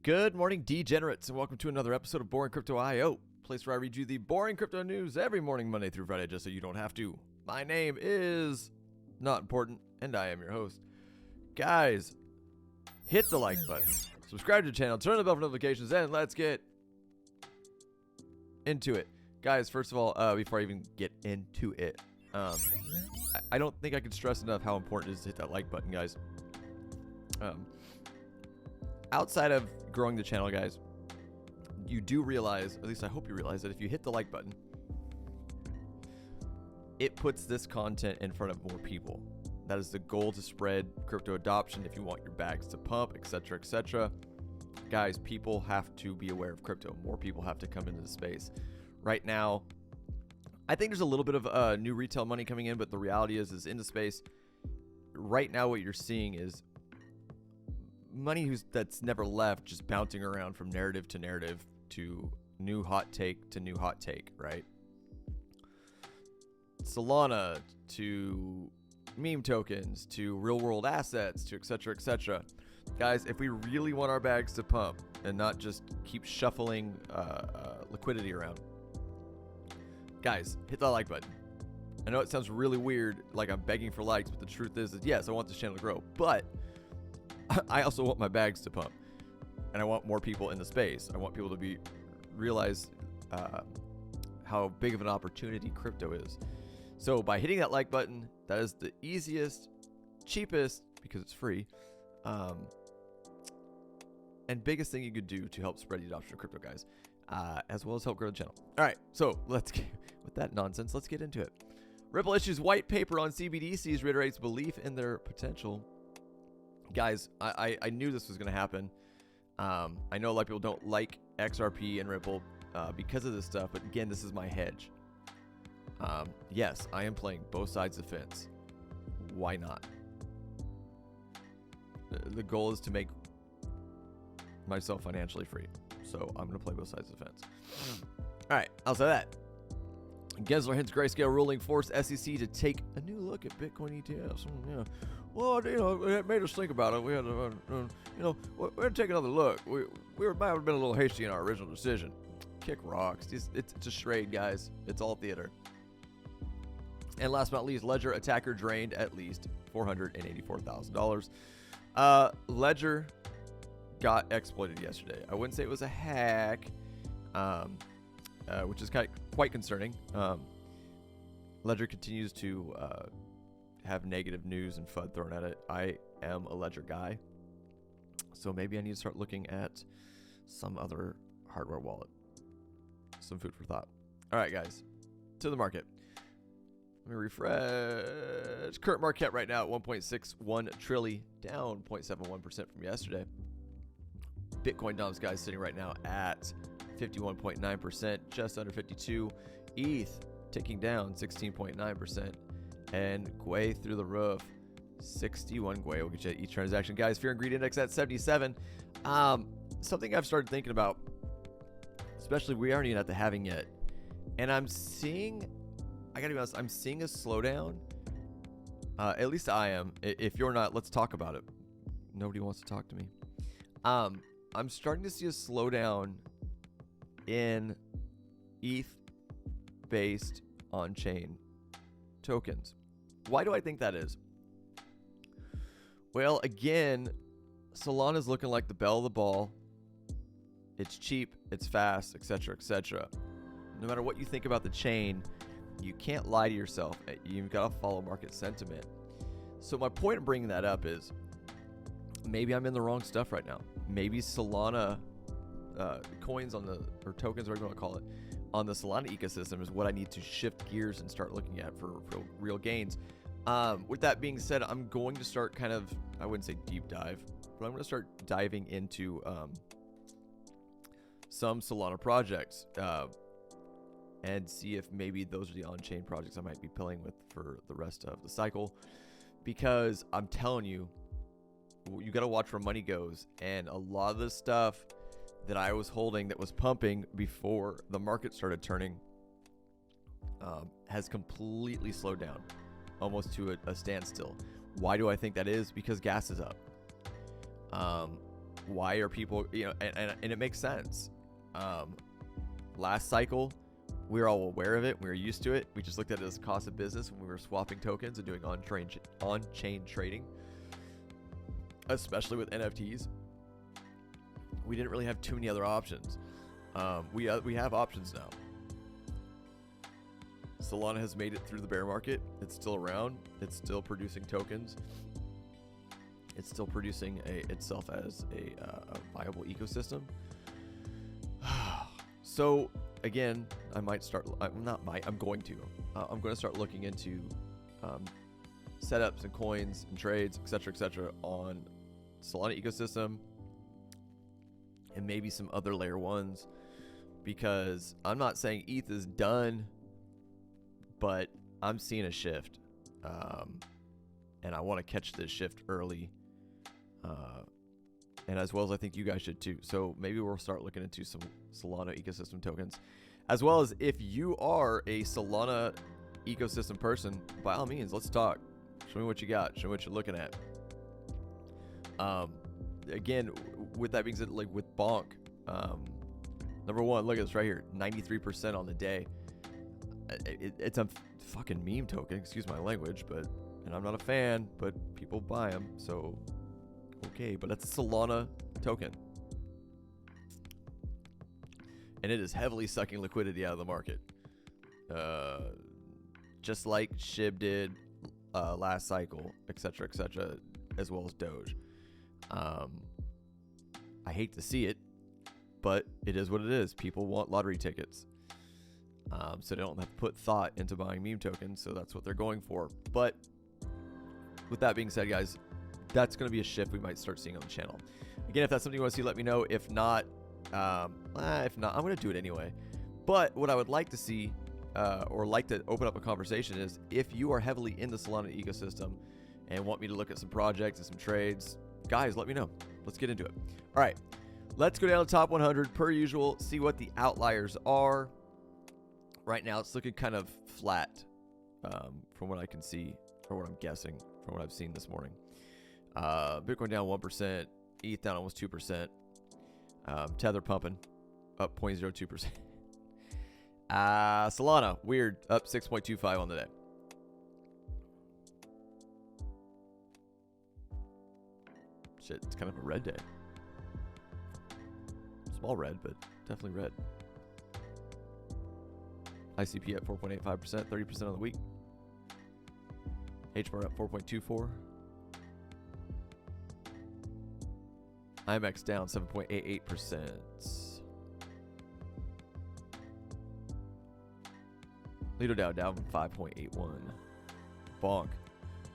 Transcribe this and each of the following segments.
Good morning, degenerates, and welcome to another episode of Boring Crypto I.O., place where I read you the boring crypto news every morning, Monday through Friday, just so you don't have to. My name is Not Important, and I am your host. Guys, hit the like button, subscribe to the channel, turn the bell for notifications, and let's get into it. Guys, first of all, before I even get into it, I don't think I can stress enough how important it is to hit that like button, guys. Outside of growing the channel, guys, you do realize, at least I hope you realize, that if you hit the like button, it puts this content in front of more people. That is the goal, to spread crypto adoption if you want your bags to pump, etc., etc. Guys, people have to be aware of crypto. More people have to come into the space. Right now, I think there's a little bit of new retail money coming in, but the reality is in the space, right now what you're seeing is money that's never left, just bouncing around from narrative to narrative to new hot take to new hot take, right? Solana to meme tokens to real world assets to etc., etc. Guys, if we really want our bags to pump and not just keep shuffling liquidity around, guys, hit that like button. I know it sounds really weird, like I'm begging for likes, but the truth is yes, I want this channel to grow, but I also want my bags to pump, and I want more people in the space. I want people to realize how big of an opportunity crypto is. So by hitting that like button, that is the easiest, cheapest, because it's free, and biggest thing you could do to help spread the adoption of crypto, guys, as well as help grow the channel. All right, so with that nonsense, let's get into it. Ripple issues white paper on CBDCs, reiterates belief in their potential. Guys, I knew this was going to happen. I know a lot of people don't like XRP and Ripple because of this stuff, but again, this is my hedge. Yes, I am playing both sides of the fence. Why not? The goal is to make myself financially free, so I'm going to play both sides of the fence. All right, outside of that, Gensler hints Grayscale ruling forced SEC to take a new look at Bitcoin ETFs. Yeah. Well, it made us think about it. We had to, we had to take another look. We might have been a little hasty in our original decision. Kick rocks. It's a charade, guys. It's all theater. And last but not least, Ledger attacker drained at least $484,000. Ledger got exploited yesterday. I wouldn't say it was a hack, which is quite concerning. Ledger continues to have negative news and FUD thrown at it. I am a Ledger guy, so maybe I need to start looking at some other hardware wallet. Some food for thought. All right, guys, to the market. Let me refresh. Current market right now at 1.61 trillion, down 0.71% from yesterday. Bitcoin DOMs, guys, sitting right now at 51.9%, just under 52. ETH ticking down 16.9%. And Gwei through the roof, 61 Gwei will get you at each transaction. Guys, Fear and Greed Index at 77. Something I've started thinking about, especially we aren't even at the halving yet, and I'm seeing, I gotta be honest, I'm seeing a slowdown. At least I am. If you're not, let's talk about it. Nobody wants to talk to me. I'm starting to see a slowdown in ETH-based on-chain tokens. Why do I think that is? Well, again, Solana is looking like the belle of the ball. It's cheap, it's fast, etc., etc. No matter what you think about the chain, you can't lie to yourself. You've got to follow market sentiment. So my point of bringing that up is maybe I'm in the wrong stuff right now. Maybe Solana coins on the, or tokens, whatever you want to call it, on the Solana ecosystem is what I need to shift gears and start looking at for real gains. With that being said, I'm going to start kind of, I wouldn't say deep dive, but I'm going to start diving into some Solana projects and see if maybe those are the on-chain projects I might be playing with for the rest of the cycle. Because I'm telling you, you got to watch where money goes. And a lot of the stuff that I was holding that was pumping before the market started turning has completely slowed down, almost to a standstill. Why do I think that is? Because gas is up. why are people, and it makes sense. Last cycle, we were all aware of it. We were used to it. We just looked at it as a cost of business when we were swapping tokens and doing on-chain trading, especially with NFTs. We didn't really have too many other options. We have options now. Solana has made it through the bear market. It's still around. It's still producing tokens. It's still producing itself as a viable ecosystem. So again, I might start. I'm going to. I'm going to start looking into setups and coins and trades, etc., on Solana ecosystem, and maybe some other layer ones, because I'm not saying ETH is done, but I'm seeing a shift, and I want to catch this shift early, and as well as I think you guys should too. So maybe we'll start looking into some Solana ecosystem tokens, as well as if you are a Solana ecosystem person, by all means, let's talk. Show me what you got. Show me what you're looking at. Again, with that being said, like with Bonk, number one, look at this right here, 93% on the day. It's a fucking meme token, excuse my language, and I'm not a fan, but people buy them, so okay. But it's a Solana token, and it is heavily sucking liquidity out of the market, just like SHIB did last cycle, etc., as well as Doge. I hate to see it, but it is what it is. People want lottery tickets, so they don't have to put thought into buying meme tokens, so that's what they're going for. But with that being said, guys, that's going to be a shift we might start seeing on the channel. Again, if that's something you want to see, let me know. If not, I'm going to do it anyway. But what I would like to see, or like to open up a conversation, is if you are heavily in the Solana ecosystem and want me to look at some projects and some trades, guys, let me know. Let's get into it. All right, let's go down to the top 100 per usual, see what the outliers are. Right now, it's looking kind of flat from what I can see, or what I'm guessing from what I've seen this morning. Bitcoin down 1%, ETH down almost 2%. Tether pumping, up 0.02%. Solana, weird, up 6.25 on the day. Shit, it's kind of a red day. Small red, but definitely red. ICP at 4.85%, 30% on the week. HBAR at 4.24. IMX down 7.88%. Lido down 5.81. Bonk.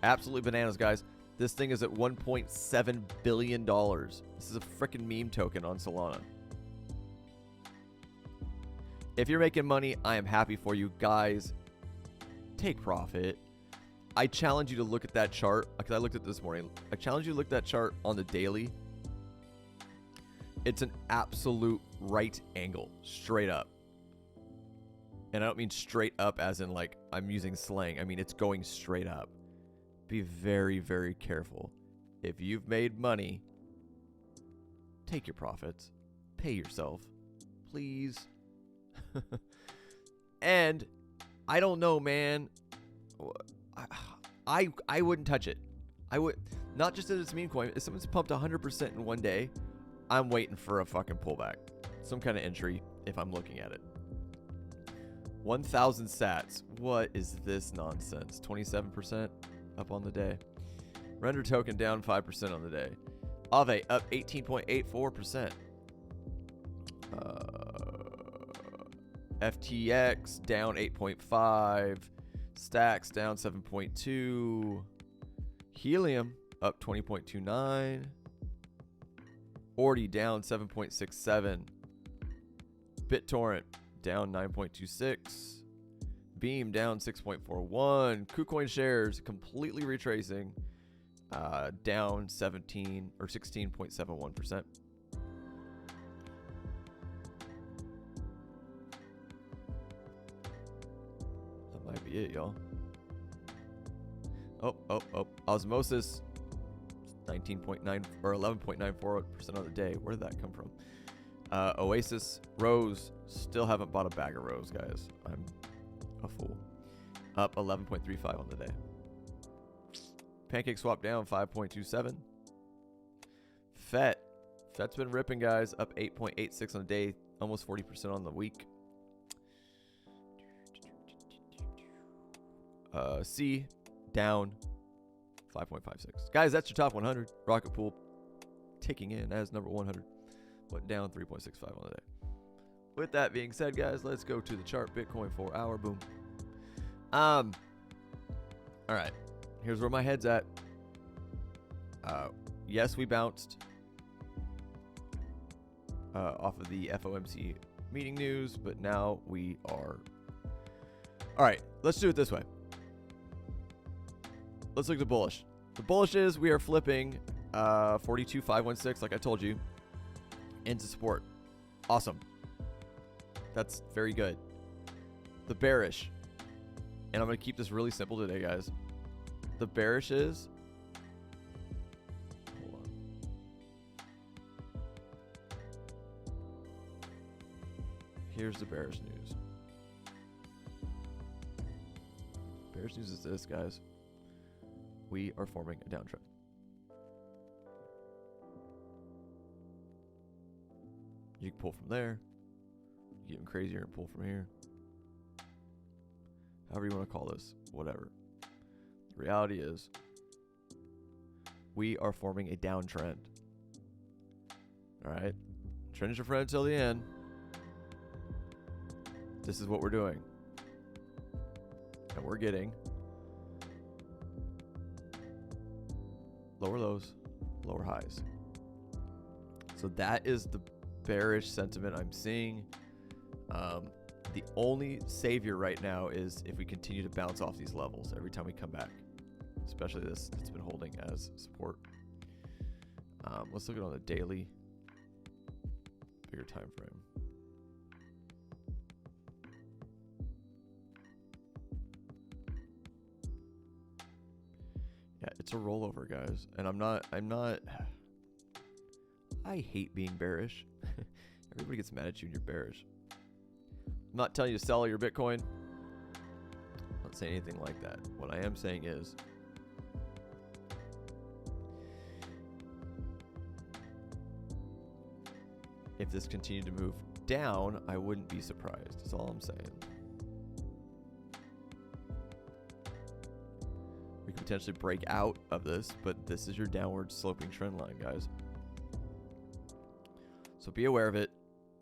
Absolutely bananas, guys. This thing is at $1.7 billion. This is a freaking meme token on Solana. If you're making money, I am happy for you. Guys, take profit. I challenge you to look at that chart, because I looked at it this morning. I challenge you to look at that chart on the daily. It's an absolute right angle, straight up. And I don't mean straight up as in like I'm using slang. I mean, it's going straight up. Be very, very careful. If you've made money, take your profits. Pay yourself, please. And I don't know, man. I wouldn't touch it. I would not just as it's meme coin. If someone's pumped 100% in one day, I'm waiting for a fucking pullback, some kind of entry if I'm looking at it. 1,000 sats. What is this nonsense? 27% up on the day. Render token down 5% on the day. Aave up 18.84%. FTX down 8.5. Stacks down 7.2. Helium up 20.29. Ordi down 7.67. BitTorrent down 9.26. Beam down 6.41. KuCoin shares completely retracing, down 17 or 16.71%. That might be it, y'all. Oh. Osmosis 19%. 19.9 or 11.94% on the day. Where did that come from? Oasis Rose, still haven't bought a bag of Rose, guys. I'm a fool. Up 11.35 on the day. Pancake swap down 5.27. FET's been ripping, guys. Up 8.86 on the day, almost 40% on the week. C down 5.56. Guys, that's your top 100. Rocket Pool ticking in as number 100, but down 3.65 on the day. With that being said, guys, let's go to the chart. Bitcoin 4 hour. Boom. All right. Here's where my head's at. Yes, we bounced off of the FOMC meeting news, but now we are. All right, let's do it this way. Let's look at the bullish. The bullish is we are flipping 42,516, like I told you, into support. Awesome. That's very good. The bearish, and I'm going to keep this really simple today, guys. The bearish is, hold on. Here's the bearish news. Bearish news is this, guys. We are forming a downtrend. You can pull from there, get even crazier and pull from here. However you want to call this, whatever. The reality is, we are forming a downtrend. All right, trend is your friend until the end. This is what we're doing, and we're getting lower lows, lower highs. So that is the bearish sentiment I'm seeing. The only savior right now is if we continue to bounce off these levels every time we come back, especially this that's been holding as support. Let's look at it on the daily, bigger time frame. Yeah, it's a rollover, guys, and I'm not. I hate being bearish. Everybody gets mad at you when you're bearish. I'm not telling you to sell all your Bitcoin. I'm not saying anything like that. What I am saying is, if this continued to move down, I wouldn't be surprised. That's all I'm saying. We could potentially break out of this, but this is your downward sloping trend line, guys. So be aware of it.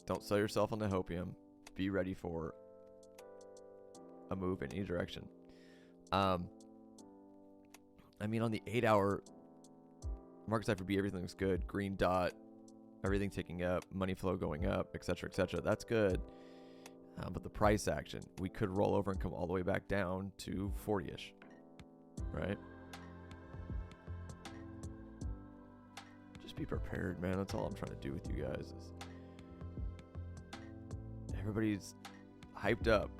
Don't sell yourself on the hopium. Be ready for a move in any direction. I mean, on the 8-hour, market side for B, everything looks good. Green dot, everything ticking up, money flow going up, etc., etc. That's good. But the price action, we could roll over and come all the way back down to 40-ish, right? Just be prepared, man. That's all I'm trying to do with you guys. Is everybody's hyped up.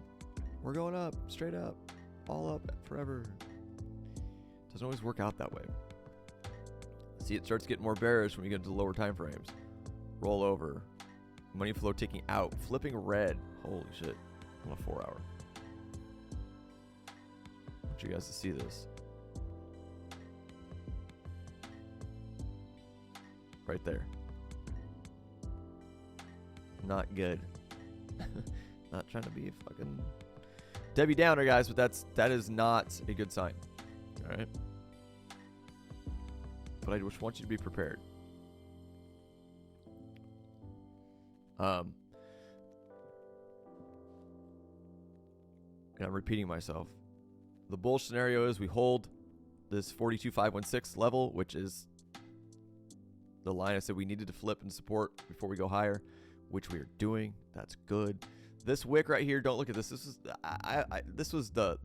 We're going up, straight up, all up forever. Doesn't always work out that way. See, it starts getting more bearish when we get into the lower time frames. Roll over, money flow ticking out, flipping red. Holy shit, on a 4-hour. I want you guys to see this. Right there. Not good. Not trying to be a fucking Debbie Downer, guys, but that is not a good sign. All right. But I just want you to be prepared. And I'm repeating myself. The bullish scenario is we hold this 42,516 level, which is the line I said we needed to flip and support before we go higher, which we are doing. That's good. This wick right here, don't look at this. This is this was the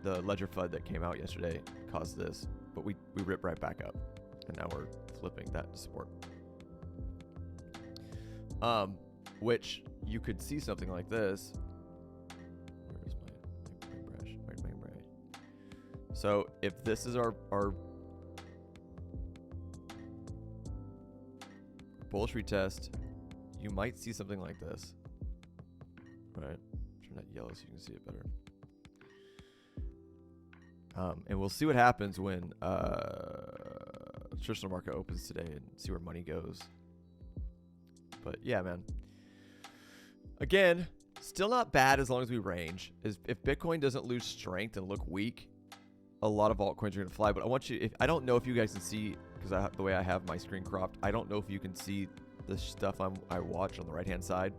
ledger FUD that came out yesterday, caused this, but we ripped right back up, and now we're flipping that to support. Which you could see something like this. Where's my brush? Where's my brush? So if this is our bullish retest, you might see something like this. Right? Turn that yellow so you can see it better. And we'll see what happens when traditional market opens today and see where money goes. But yeah, man. Again, still not bad as long as we range. If Bitcoin doesn't lose strength and look weak, a lot of altcoins are going to fly. But I want you, I don't know if you guys can see, because the way I have my screen cropped, I don't know if you can see the stuff I watch on the right-hand side.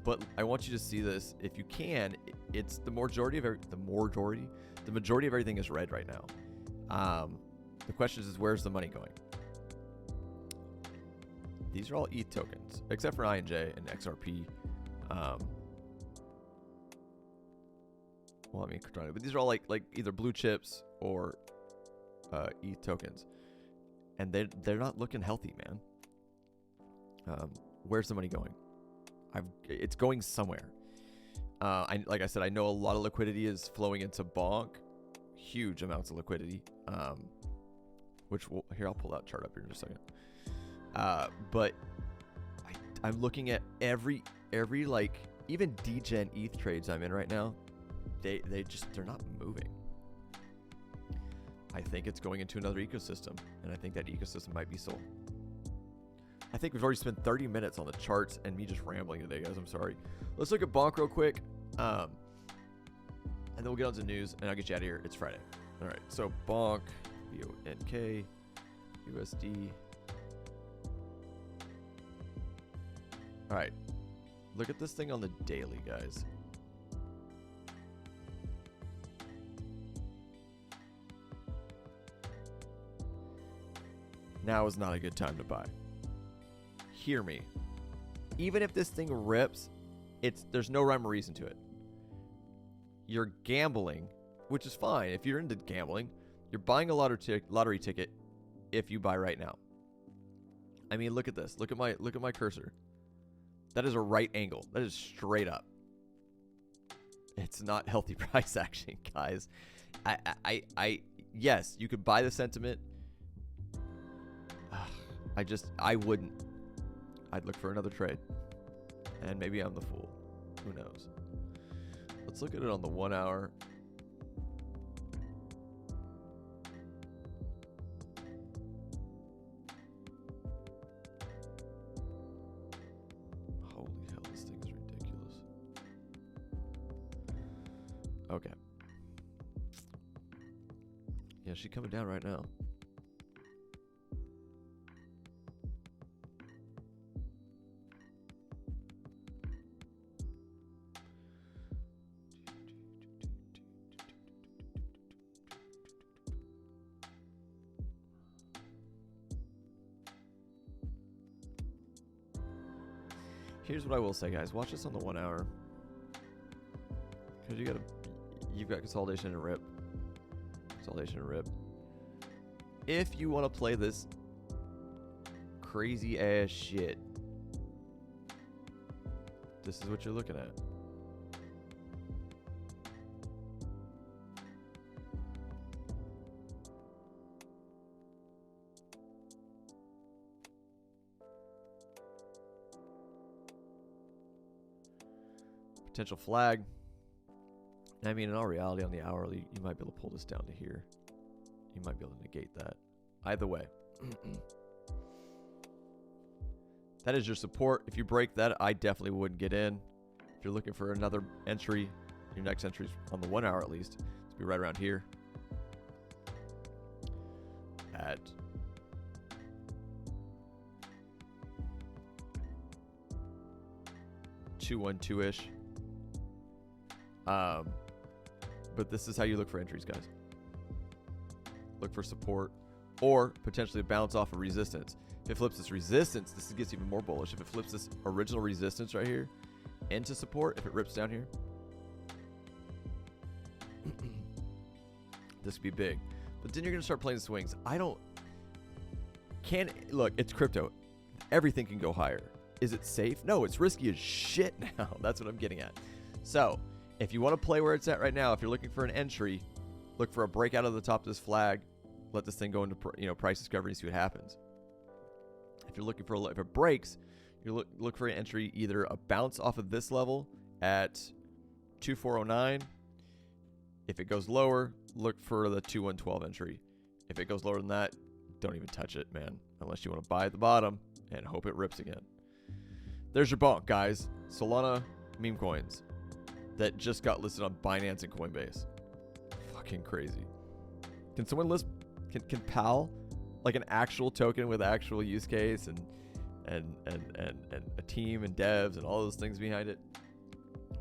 But I want you to see this. If you can, it's the majority of everything is red right now. The question is where's the money going? These are all ETH tokens, except for INJ and XRP. Well, I mean, but these are all like either blue chips or ETH tokens, and they're not looking healthy, man. Where's the money going? It's going somewhere. Like I said, I know a lot of liquidity is flowing into Bonk, huge amounts of liquidity. Here I'll pull that chart up here in just a second. But I'm looking at every like even degen ETH trades I'm in right now. They're not moving. I think it's going into another ecosystem, and I think that ecosystem might be sold. I think we've already spent 30 minutes on the charts and me just rambling today, guys. I'm sorry. Let's look at Bonk real quick, and then we'll get on to news, and I'll get you out of here. It's Friday. All right, so Bonk, BONK, USD. All right, look at this thing on the daily, guys. Now is not a good time to buy. Hear me. Even if this thing rips, there's no rhyme or reason to it. You're gambling, which is fine. If you're into gambling, you're buying a lottery ticket if you buy right now. I mean, look at this. Look at my cursor. That is a right angle. That is straight up. It's not healthy price action, guys. Yes, you could buy the sentiment. I wouldn't. I'd look for another trade. And maybe I'm the fool. Who knows? Let's look at it on the 1 hour. Holy hell, this thing is ridiculous. Okay. Yeah, she's coming down right now. Here's what I will say, guys. Watch this on the 1 hour. Because you've got consolidation and rip. Consolidation and rip. If you want to play this crazy ass shit, this is what you're looking at. Potential flag. I mean, in all reality, on the hourly, you might be able to pull this down to here. You might be able to negate that. Either way. That is your support. If you break that, I definitely wouldn't get in. If you're looking for another entry, your next entry is on the 1 hour at least. It's be right around here. At $212-ish. But this is how you look for entries, guys. Look for support or potentially a bounce off of resistance. If it flips this resistance, this gets even more bullish. If it flips this original resistance right here into support, if it rips down here, this could be big. But then you're going to start playing the swings. Look, it's crypto. Everything can go higher. Is it safe? No, it's risky as shit now. That's what I'm getting at. So if you want to play where it's at right now, if you're looking for an entry, look for a breakout of the top of this flag. Let this thing go into price discovery and see what happens. If you're looking for, if it breaks, you look for an entry, either a bounce off of this level at 2409. If it goes lower, look for the 2112 entry. If it goes lower than that, don't even touch it, man, unless you want to buy at the bottom and hope it rips again. There's your bonk, guys. Solana meme coins that just got listed on Binance and Coinbase. Fucking crazy. Can someone list, can PAL, like an actual token with actual use case and a team and devs and all those things behind it,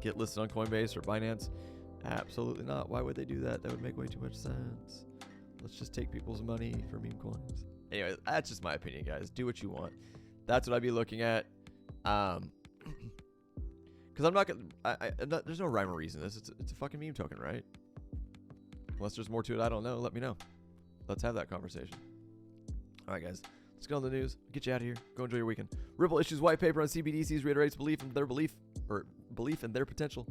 get listed on Coinbase or Binance? Absolutely not. Why would they do that? That would make way too much sense. Let's just take people's money for meme coins. Anyway, that's just my opinion, guys. Do what you want. That's what I'd be looking at. Because I'm not gonna. There's no rhyme or reason. It's a fucking meme token, right? Unless there's more to it, I don't know. Let me know. Let's have that conversation. All right, guys. Let's get on the news. Get you out of here. Go enjoy your weekend. Ripple issues white paper on CBDCs, reiterates belief in their potential.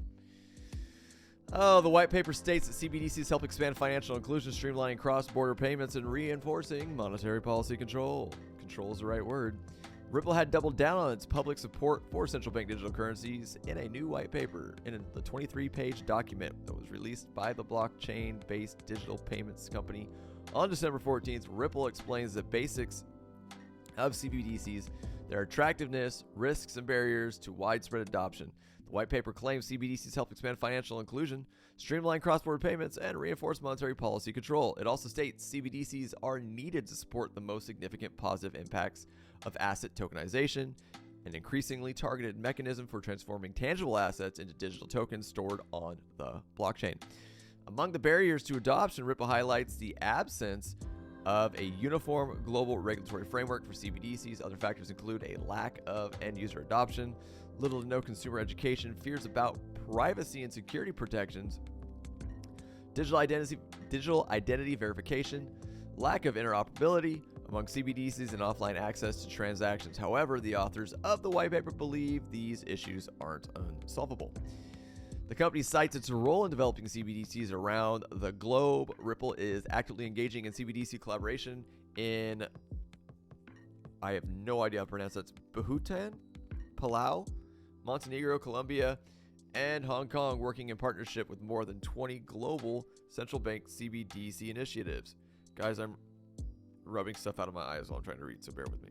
Oh, the white paper states that CBDCs help expand financial inclusion, streamlining cross-border payments, and reinforcing monetary policy control. Control is the right word. Ripple had doubled down on its public support for central bank digital currencies in a new white paper. In the 23-page document that was released by the blockchain-based digital payments company on December 14th, Ripple explains the basics of CBDCs, their attractiveness, risks, and barriers to widespread adoption. The white paper claims CBDCs help expand financial inclusion, streamline cross-border payments, and reinforce monetary policy control. It also states CBDCs are needed to support the most significant positive impacts of asset tokenization, an increasingly targeted mechanism for transforming tangible assets into digital tokens stored on the blockchain. Among the barriers to adoption, Ripple highlights the absence of a uniform global regulatory framework for CBDCs. Other factors include a lack of end-user adoption, little to no consumer education, fears about privacy and security protections, digital identity verification, lack of interoperability among CBDCs, and offline access to transactions. However, the authors of the white paper believe these issues aren't unsolvable. The company cites its role in developing CBDCs around the globe. Ripple is actively engaging in CBDC collaboration in, I have no idea how to pronounce that, Bhutan, Palau, Montenegro, Colombia, and Hong Kong, working in partnership with more than 20 global central bank CBDC initiatives. Guys, I'm rubbing stuff out of my eyes while I'm trying to read, so bear with me.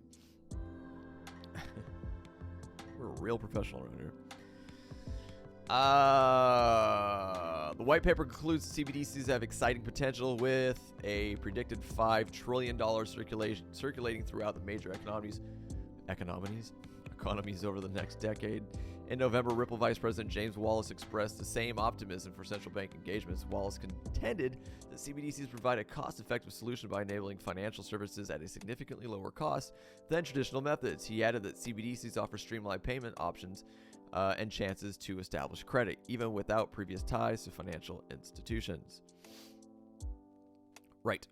We're a real professional around here. The white paper concludes CBDCs have exciting potential with a predicted $5 trillion circulating throughout the major economies over the next decade. In November, Ripple Vice President James Wallace expressed the same optimism for central bank engagements. Wallace contended that CBDCs provide a cost-effective solution by enabling financial services at a significantly lower cost than traditional methods. He added that CBDCs offer streamlined payment options and chances to establish credit, even without previous ties to financial institutions. Right.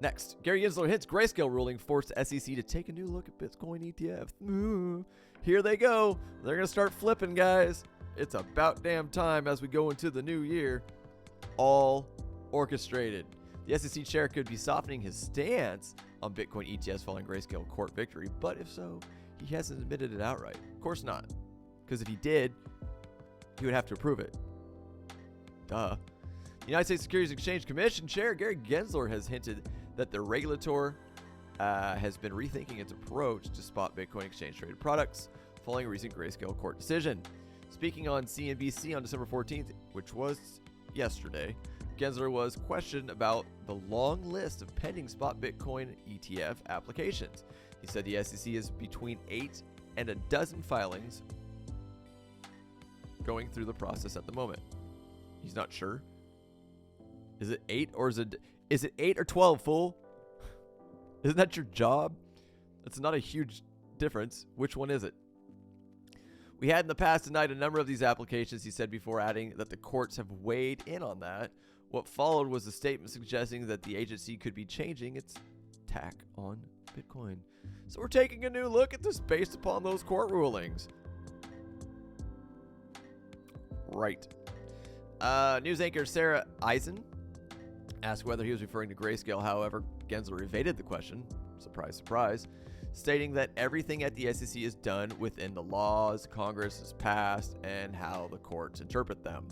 Next, Gary Gensler hints Grayscale ruling forced the SEC to take a new look at Bitcoin ETFs. Here they go. They're going to start flipping, guys. It's about damn time as we go into the new year. All orchestrated. The SEC chair could be softening his stance on Bitcoin ETFs following Grayscale court victory, but if so, he hasn't admitted it outright. Of course not, because if he did, he would have to approve it. Duh. The United States Securities and Exchange Commission Chair Gary Gensler has hinted that the regulator has been rethinking its approach to spot Bitcoin exchange-traded products following a recent Grayscale court decision. Speaking on CNBC on December 14th, which was yesterday, Gensler was questioned about the long list of pending spot Bitcoin ETF applications. He said the SEC is between 8 and a dozen filings going through the process at the moment. He's not sure. Is it 8 or is it 8 or 12, fool? Isn't that your job? That's not a huge difference. Which one is it? We had in the past denied a number of these applications, he said, before adding that the courts have weighed in on that. What followed was a statement suggesting that the agency could be changing its tack on Bitcoin. So we're taking a new look at this based upon those court rulings. Right. News anchor Sarah Eisen asked whether he was referring to Grayscale. However, Gensler evaded the question, surprise, surprise, stating that everything at the SEC is done within the laws Congress has passed and how the courts interpret them.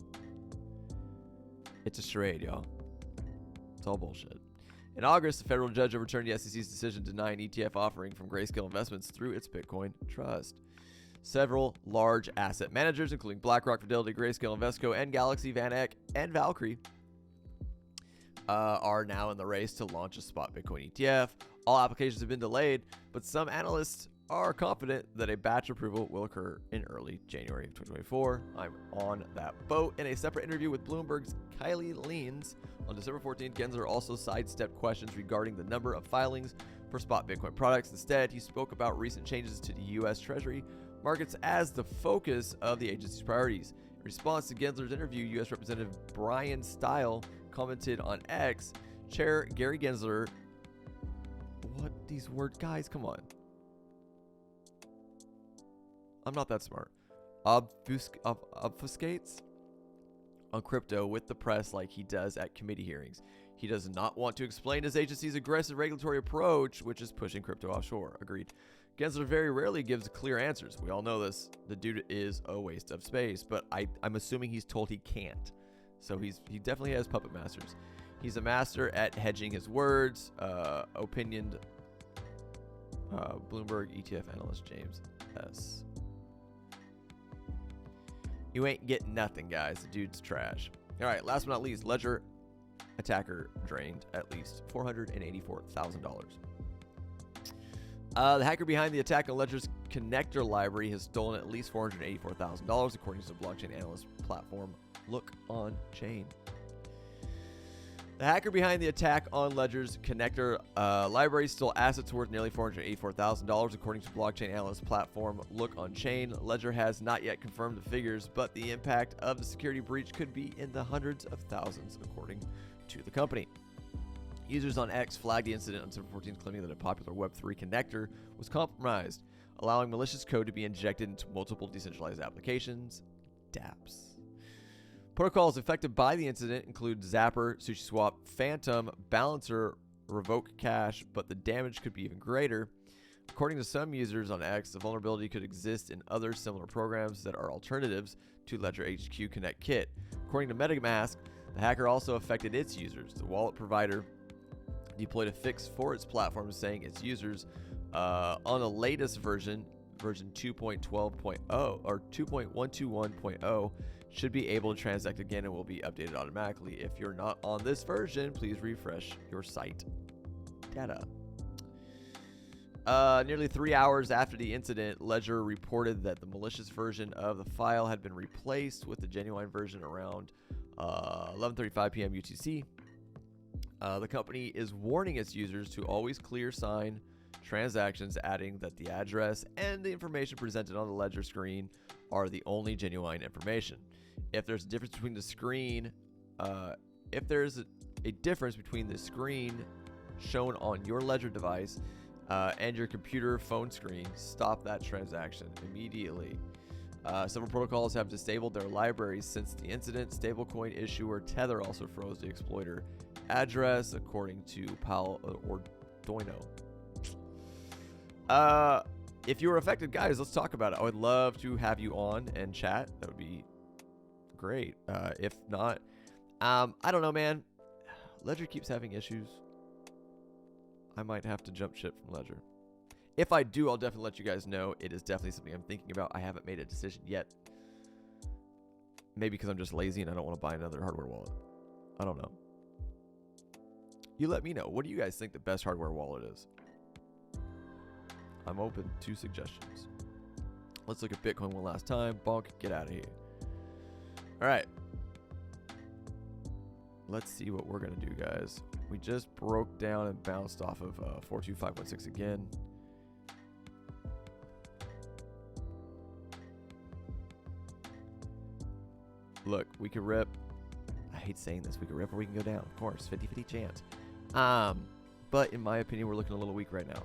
It's a charade, y'all. It's all bullshit. In August, the federal judge overturned the SEC's decision denying ETF offering from Grayscale Investments through its Bitcoin trust. Several large asset managers, including BlackRock, Fidelity, Grayscale, Invesco, and Galaxy, Van Eck, and Valkyrie, are now in the race to launch a spot Bitcoin ETF. All applications have been delayed, but some analysts are confident that a batch approval will occur in early January of 2024. I'm on that boat. In a separate interview with Bloomberg's Kylie Leans on December 14th, Gensler also sidestepped questions regarding the number of filings for spot Bitcoin products. Instead, he spoke about recent changes to the U.S. Treasury markets as the focus of the agency's priorities. In response to Gensler's interview, U.S. Representative Brian Stile commented on X, Chair Gary Gensler, what these words, guys, come on. I'm not that smart. Obfuscates on crypto with the press like he does at committee hearings. He does not want to explain his agency's aggressive regulatory approach, which is pushing crypto offshore. Agreed. Gensler very rarely gives clear answers. We all know this. The dude is a waste of space, but I'm assuming he's told he can't. So he definitely has puppet masters. He's a master at hedging his words. Opinioned Bloomberg ETF analyst James S. You ain't getting nothing, guys. The dude's trash. All right, last but not least, Ledger attacker drained at least $484,000. The hacker behind the attack on Ledger's connector library has stolen at least $484,000, according to the blockchain analyst platform Look On Chain. The hacker behind the attack on Ledger's connector library stole assets worth nearly $484,000, according to blockchain analyst platform Look On Chain. Ledger has not yet confirmed the figures, but the impact of the security breach could be in the hundreds of thousands, according to the company. Users on X flagged the incident on December 14th, claiming that a popular Web3 connector was compromised, allowing malicious code to be injected into multiple decentralized applications, dApps. Protocols affected by the incident include Zapper, SushiSwap, Phantom, Balancer, Revoke Cash, but the damage could be even greater. According to some users on X, the vulnerability could exist in other similar programs that are alternatives to Ledger HQ Connect Kit. According to MetaMask, the hacker also affected its users. The wallet provider deployed a fix for its platform, saying its users on the latest version 2.12.0 or 2.121.0 should be able to transact again and will be updated automatically. If you're not on this version, please refresh your site data. Nearly 3 hours after the incident, Ledger reported that the malicious version of the file had been replaced with the genuine version around 11:35 p.m. UTC. The company is warning its users to always clear sign transactions, adding that the address and the information presented on the Ledger screen are the only genuine information. If there's a difference between the screen, shown on your Ledger device and your computer phone screen, stop that transaction immediately. Several protocols have disabled their libraries since the incident. Stablecoin issuer Tether also froze the exploiter address, according to Paul Ordoino. If you were affected, guys, let's talk about it. I would love to have you on and chat. That would be great. If not, I don't know, man. Ledger keeps having issues. I might have to jump ship from Ledger. If I do, I'll definitely let you guys know. It is definitely something I'm thinking about. I haven't made a decision yet. Maybe because I'm just lazy and I don't want to buy another hardware wallet. I don't know. You let me know. What do you guys think the best hardware wallet is? I'm open to suggestions. Let's look at Bitcoin one last time. Bonk, get out of here. All right. Let's see what we're going to do, guys. We just broke down and bounced off of 42516 again. Look, we could rip. I hate saying this. We could rip or we can go down. Of course, 50-50 chance. But in my opinion, we're looking a little weak right now.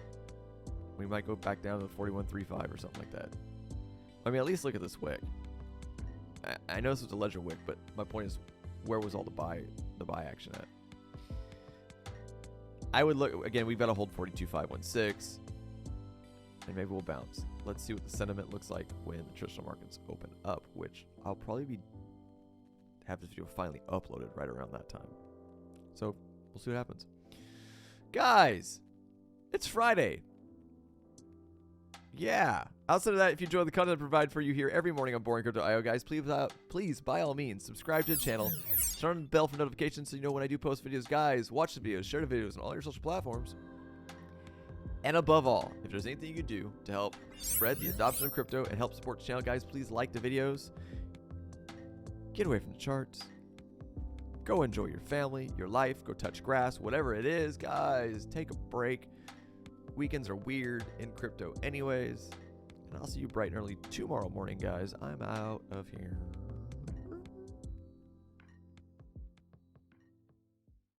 We might go back down to 41.35 or something like that. I mean, at least look at this wick. I know this was a Ledger wick, but my point is, where was all the buy action at? I would look, again, we've got to hold 42,516, and maybe we'll bounce. Let's see what the sentiment looks like when the traditional markets open up, which I'll probably have this video finally uploaded right around that time. So we'll see what happens. Guys, it's Friday. Yeah. Outside of that, if you enjoy the content I provide for you here every morning on Boring Crypto.io, guys, please, by all means, subscribe to the channel. Turn on the bell for notifications so you know when I do post videos. Guys, watch the videos, share the videos on all your social platforms. And above all, if there's anything you can do to help spread the adoption of crypto and help support the channel, guys, please like the videos. Get away from the charts. Go enjoy your family, your life. Go touch grass, whatever it is, guys. Take a break. Weekends are weird in crypto anyways. And I'll see you bright and early tomorrow morning, guys. I'm out of here.